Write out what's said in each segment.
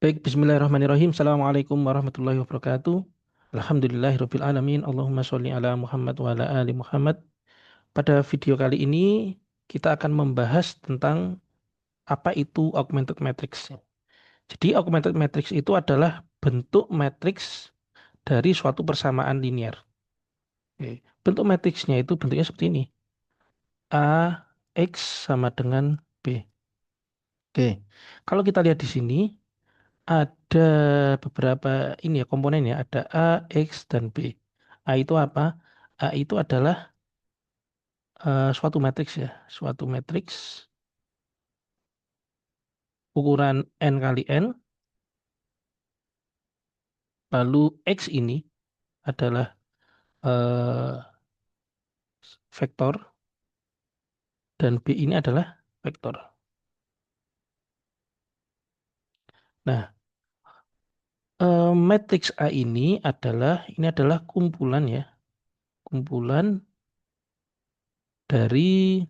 Baik, bismillahirrahmanirrahim. Assalamualaikum warahmatullahi wabarakatuh. Alhamdulillahirabbil alamin. Allahumma sholli ala Muhammad wa ala ali Muhammad. Pada video kali ini kita akan membahas tentang apa itu augmented matrix. Jadi augmented matrix itu adalah bentuk matriks dari suatu persamaan linear. Oke. Bentuk matriksnya itu bentuknya seperti ini. A X sama dengan B. Oke. Kalau kita lihat di sini ada beberapa ini ya komponen ya, ada A, X, dan B. A itu apa? A itu adalah suatu matriks ya, suatu matriks ukuran n kali n, lalu X ini adalah eh, vektor, dan B ini adalah vektor. Nah, matriks A ini adalah kumpulan ya, kumpulan dari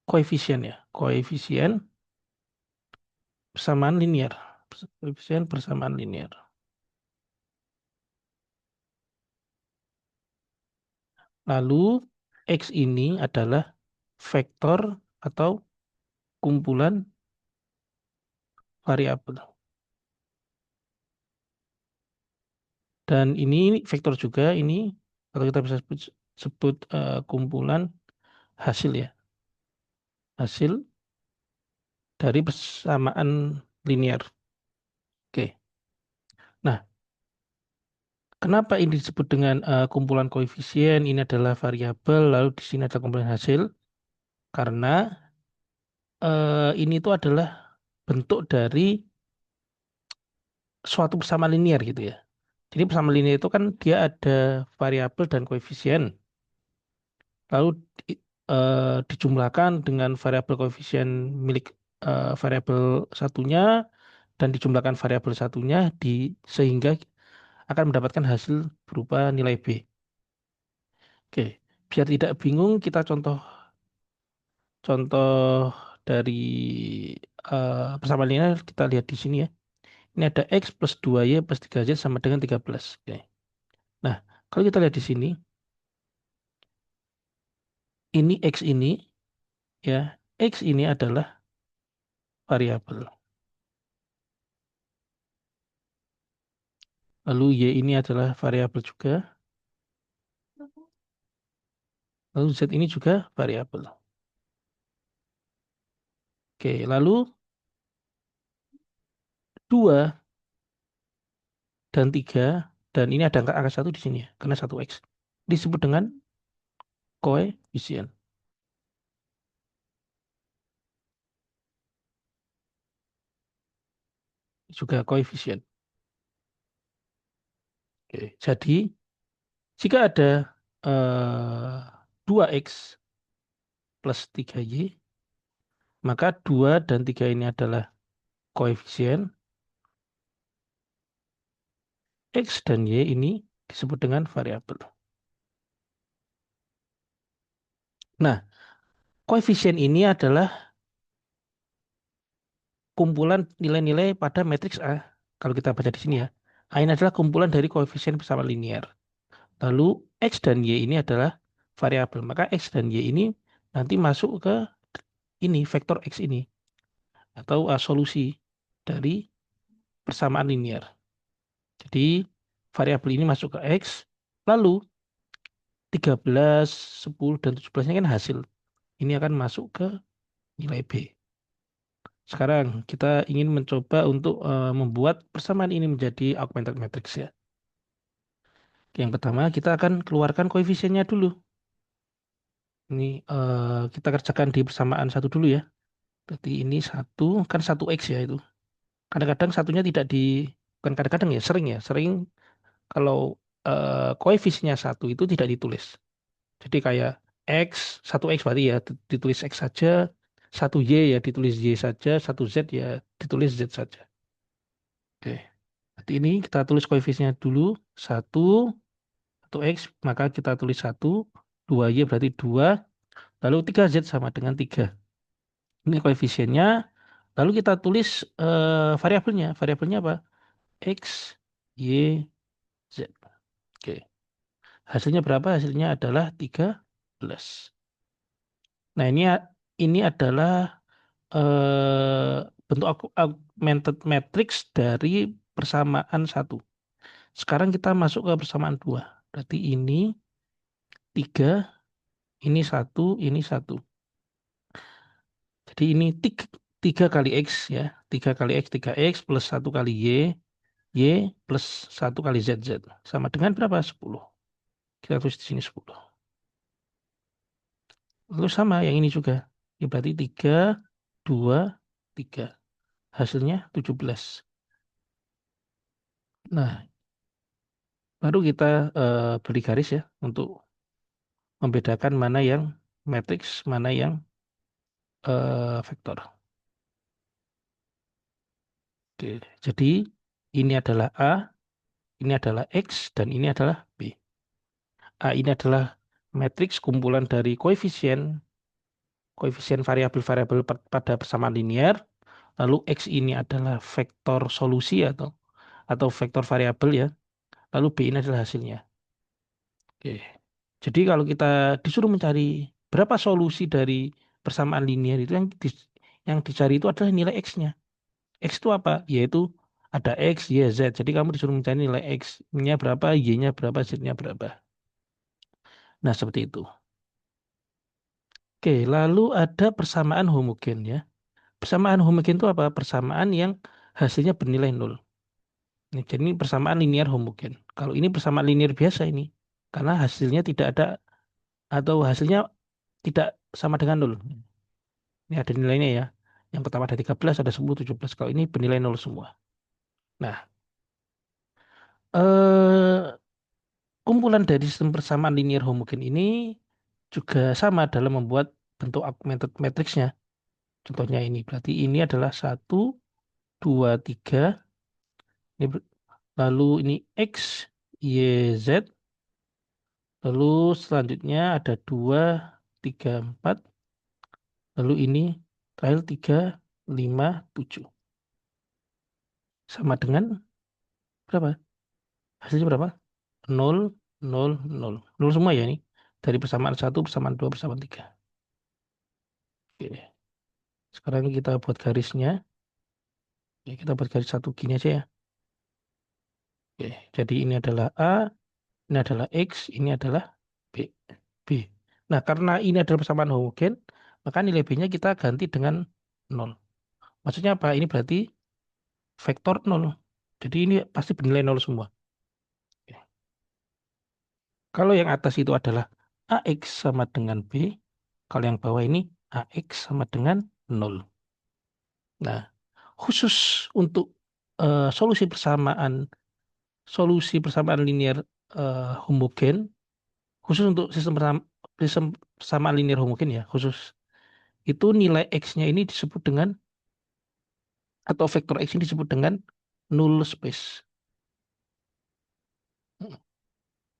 koefisien ya, koefisien persamaan linear, koefisien persamaan linear. Lalu X ini adalah vektor atau kumpulan variabel. Dan ini vektor juga, ini atau kita bisa sebut kumpulan hasil ya. Hasil dari persamaan linear. Oke. Nah, kenapa ini disebut dengan kumpulan koefisien? Ini adalah variabel, lalu di sini ada kumpulan hasil. Karena ini itu adalah bentuk dari suatu persamaan linear gitu ya. Jadi persamaan linear itu kan dia ada variabel dan koefisien. Lalu dijumlahkan dengan variabel koefisien milik variabel satunya dan dijumlahkan variabel satunya sehingga akan mendapatkan hasil berupa nilai B. Oke, biar tidak bingung kita contoh contoh dari persamaan linear kita lihat di sini ya. Ini ada X plus 2Y plus 3Z sama dengan 13. Oke. Nah, kalau kita lihat di sini, ini X ini ya, X ini adalah variabel. Lalu Y ini adalah variabel juga. Lalu Z ini juga variabel. Oke, lalu 2 dan 3 dan ini ada angka 1 di sini ya, karena 1X. Disebut dengan koefisien. Juga koefisien. Oke, jadi jika ada 2X plus 3Y, maka 2 dan 3 ini adalah koefisien. X dan Y ini disebut dengan variabel. Nah, koefisien ini adalah kumpulan nilai-nilai pada matriks A. Kalau kita baca di sini ya. A ini adalah kumpulan dari koefisien persamaan linear. Lalu X dan Y ini adalah variabel. Maka X dan Y ini nanti masuk ke ini, vektor X ini. Atau solusi dari persamaan linear. Jadi variabel ini masuk ke X. Lalu 13, 10, dan 17 ini kan hasil. Ini akan masuk ke nilai B. Sekarang kita ingin mencoba untuk membuat persamaan ini menjadi augmented matrix ya. Yang pertama kita akan keluarkan koefisiennya dulu. Ini kita kerjakan di persamaan satu dulu ya. Berarti ini satu kan 1X ya itu. Kadang-kadang satunya tidak bukan kadang-kadang ya, sering ya. Sering kalau koefisiennya satu itu tidak ditulis. Jadi kayak X, 1X berarti ya ditulis X saja, 1Y ya ditulis Y saja, 1Z ya ditulis Z saja. Oke. Berarti ini kita tulis koefisiennya dulu, 1X, maka kita tulis 1, 2Y berarti 2, lalu 3Z sama dengan 3. Ini koefisiennya, Lalu kita tulis variabelnya. Variabelnya apa? X, Y, Z. Oke. Hasilnya berapa? Hasilnya adalah 13. Nah, ini adalah bentuk augmented matrix dari persamaan satu. Sekarang kita masuk ke persamaan dua. Berarti ini 3, ini satu, ini satu. Jadi ini 3 kali X ya. 3 kali X, 3X plus satu kali Y plus satu kali ZZ. Sama dengan berapa? 10. Kita tulis di sini 10. Lalu sama yang ini juga. Ya, berarti 3, 2, 3. Hasilnya 17. Nah, baru kita beri garis ya untuk membedakan mana yang matriks, mana yang vektor. Oke, jadi ini adalah A, ini adalah X, dan ini adalah B. A ini adalah matriks kumpulan dari koefisien koefisien variabel-variabel pada persamaan linear. Lalu X ini adalah vektor solusi atau vektor variabel ya. Lalu B ini adalah hasilnya. Oke. Jadi kalau kita disuruh mencari berapa solusi dari persamaan linear itu yang dicari itu adalah nilai X-nya. X itu apa? Yaitu ada X, Y, Z. Jadi kamu disuruh mencari nilai X-nya berapa, Y-nya berapa, Z-nya berapa. Nah, seperti itu. Oke, lalu ada persamaan homogen ya. Persamaan homogen itu apa? Persamaan yang hasilnya bernilai nol. Nih, jadi ini persamaan linear homogen. Kalau ini persamaan linear biasa ini. Karena hasilnya tidak ada atau hasilnya tidak sama dengan nol. Ini ada nilainya ya. Yang pertama ada 13, ada 10, 17. Kalau ini bernilai nol semua. Nah, eh, kumpulan dari sistem persamaan linear homogen ini juga sama dalam membuat bentuk augmented matrixnya. Contohnya ini. Berarti ini adalah 1, 2, 3. Ini lalu ini X, Y, Z. Lalu selanjutnya ada 2, 3, 4. Lalu ini terakhir 3, 5, 7. Sama dengan berapa? Hasilnya berapa? Nol, nol, nol. Nol semua ya ini. Dari persamaan satu, persamaan dua, persamaan tiga. Oke. Sekarang kita buat garisnya. Oke, kita buat garis satu gini aja ya. Oke. Jadi ini adalah A, ini adalah X, ini adalah B. B. Nah, karena ini adalah persamaan homogen, maka nilai B-nya kita ganti dengan nol. Maksudnya apa? Ini berarti vektor nol. Jadi ini pasti bernilai nol semua. Oke. Kalau yang atas itu adalah AX sama dengan B, kalau yang bawah ini AX sama dengan nol. Nah, khusus untuk solusi persamaan linear homogen, khusus untuk sistem persamaan linear homogen ya, khusus itu nilai X-nya ini disebut dengan atau vektor X ini disebut dengan null space.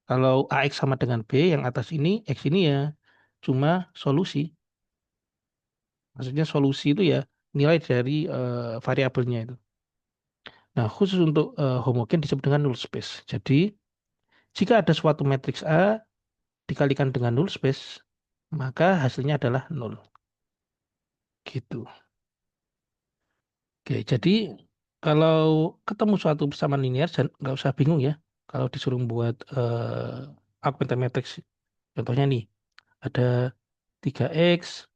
Kalau AX sama dengan B, yang atas ini, X ini ya cuma solusi. Maksudnya solusi itu ya nilai dari variabelnya itu. Nah, khusus untuk homogen disebut dengan null space. Jadi, jika ada suatu matriks A dikalikan dengan null space, maka hasilnya adalah nol. Gitu. Oke, jadi kalau ketemu suatu persamaan linear, nggak usah bingung ya. Kalau disuruh buat augmented matrix, contohnya nih, ada 3X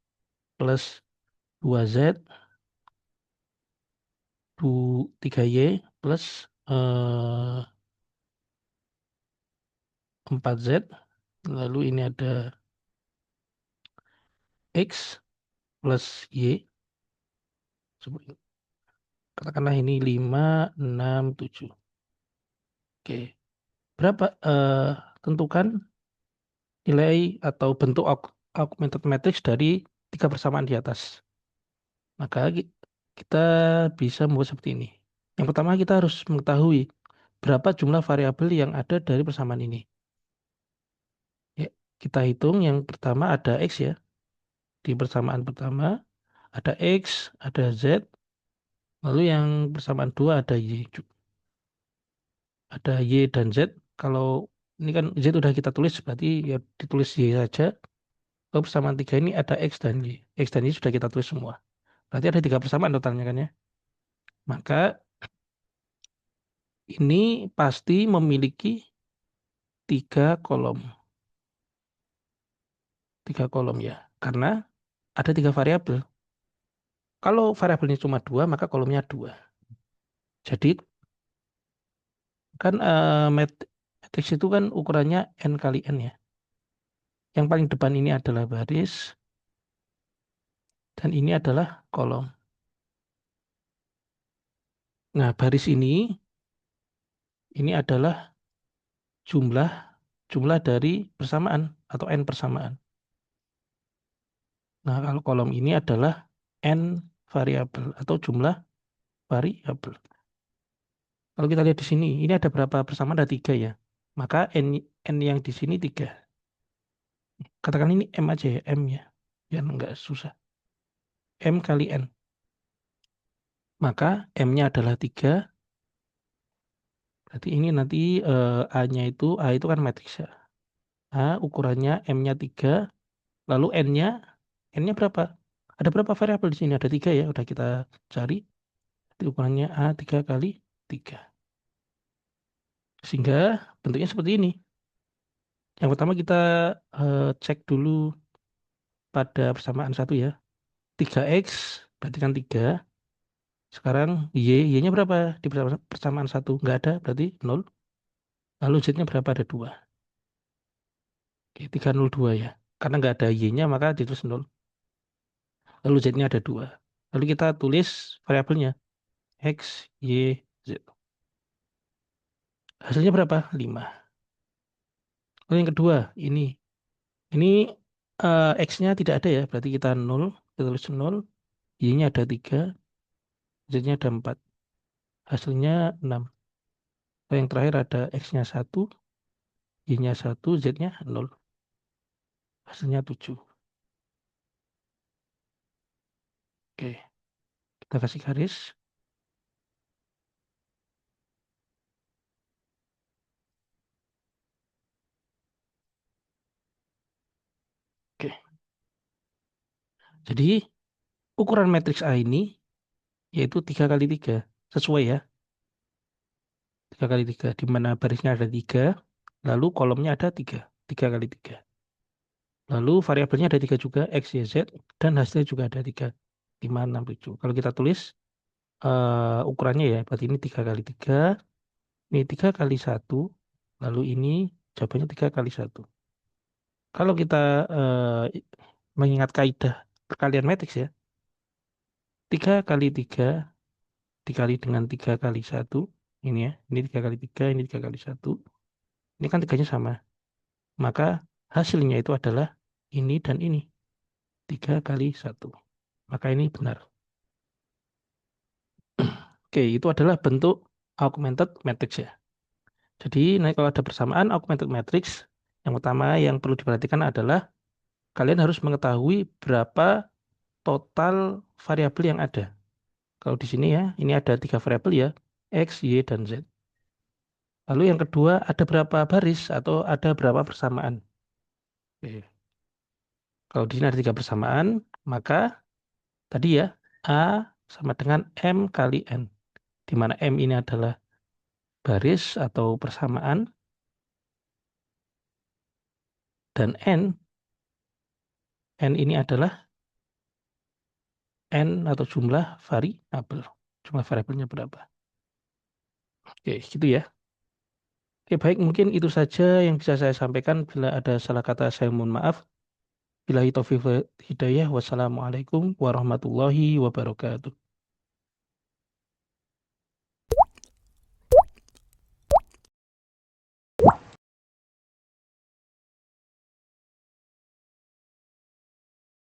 plus 2Z, 3Y plus 4Z, lalu ini ada X plus Y, katakanlah ini 5, 6, 7. Oke, berapa? Tentukan nilai atau bentuk augmented matrix dari tiga persamaan di atas. Maka kita bisa membuat seperti ini. Yang pertama kita harus mengetahui berapa jumlah variabel yang ada dari persamaan ini. Ya, kita hitung yang pertama ada X ya. Di persamaan pertama ada X, ada Z, Lalu yang persamaan dua ada ada Y dan Z. Kalau ini kan Z udah kita tulis, berarti ya ditulis Y saja. Lalu persamaan tiga ini ada X dan Y. X dan Y sudah kita tulis semua. Berarti ada tiga persamaan totalnya kan ya. Maka ini pasti memiliki tiga kolom. Tiga kolom ya. Karena ada tiga variabel. Kalau variabelnya cuma dua, maka kolomnya dua. Jadi kan matriks itu kan ukurannya n kali n ya. Yang paling depan ini adalah baris dan ini adalah kolom. Nah, baris ini adalah jumlah jumlah dari persamaan atau n persamaan. Nah, kalau kolom ini adalah n variabel atau jumlah variabel. Kalau kita lihat di sini, ini ada berapa persamaan? Ada tiga ya. Maka n yang di sini tiga. Katakan ini m aja ya, m ya. Biar enggak susah. M kali n. Maka m-nya adalah tiga. Berarti ini nanti A-nya itu, A itu kan matriks ya. A ukurannya M-nya 3, lalu N-nya berapa? Ada berapa variabel di sini? Ada tiga ya, udah kita cari. Jadi ukurannya A 3 kali 3. Sehingga bentuknya seperti ini. Yang pertama kita cek dulu pada persamaan satu ya. 3X berarti kan 3. Sekarang Y-nya berapa di persamaan satu? Nggak ada, berarti 0. Lalu Z-nya berapa? Ada 2. Oke, 302 ya. Karena nggak ada Y-nya maka ditulis 0. Lalu Z-nya ada 2. Lalu kita tulis variabelnya. X, Y, Z. Hasilnya berapa? 5. Lalu yang kedua, ini. Ini X-nya tidak ada ya, berarti kita 0. Kita tulis 0. Y-nya ada 3. Z-nya ada 4. Hasilnya 6. Lalu yang terakhir ada X-nya 1. Y-nya 1. Z-nya 0. Hasilnya 7. Oke, kita kasih garis. Oke, jadi ukuran matriks A ini yaitu 3 kali 3. Sesuai ya. 3 kali 3. Di mana barisnya ada 3. Lalu kolomnya ada 3. 3 kali 3. Lalu variabelnya ada 3 juga, X, Y, Z. Dan hasilnya juga ada 3. 5, 6, 7. Kalau kita tulis ukurannya ya, berarti ini 3 kali 3. Ini 3 kali 1. Lalu ini jawabannya 3 kali 1. Kalau kita mengingat kaidah perkalian matriks ya, 3 kali 3 dikali dengan 3 kali 1. Ini ya, ini 3 kali 3, ini 3 kali 1. Ini kan tiganya sama. Maka hasilnya itu adalah ini dan ini. 3 kali 1. Maka ini benar. Oke, itu adalah bentuk augmented matrix ya. Jadi, nah, kalau ada persamaan augmented matrix, yang pertama yang perlu diperhatikan adalah kalian harus mengetahui berapa total variabel yang ada. Kalau di sini ya, ini ada tiga variabel ya, X, Y, dan Z. Lalu yang kedua, ada berapa baris atau ada berapa persamaan. Oke. Kalau di sini ada tiga persamaan, maka tadi ya, A sama dengan M kali N. Di mana M ini adalah baris atau persamaan, dan N ini adalah N atau jumlah variabel. Jumlah variabelnya berapa. Oke, gitu ya. Oke, baik. Mungkin itu saja yang bisa saya sampaikan. Bila ada salah kata, saya mohon maaf. Billahi taufiq wal hidayah. Wassalamualaikum warahmatullahi wabarakatuh.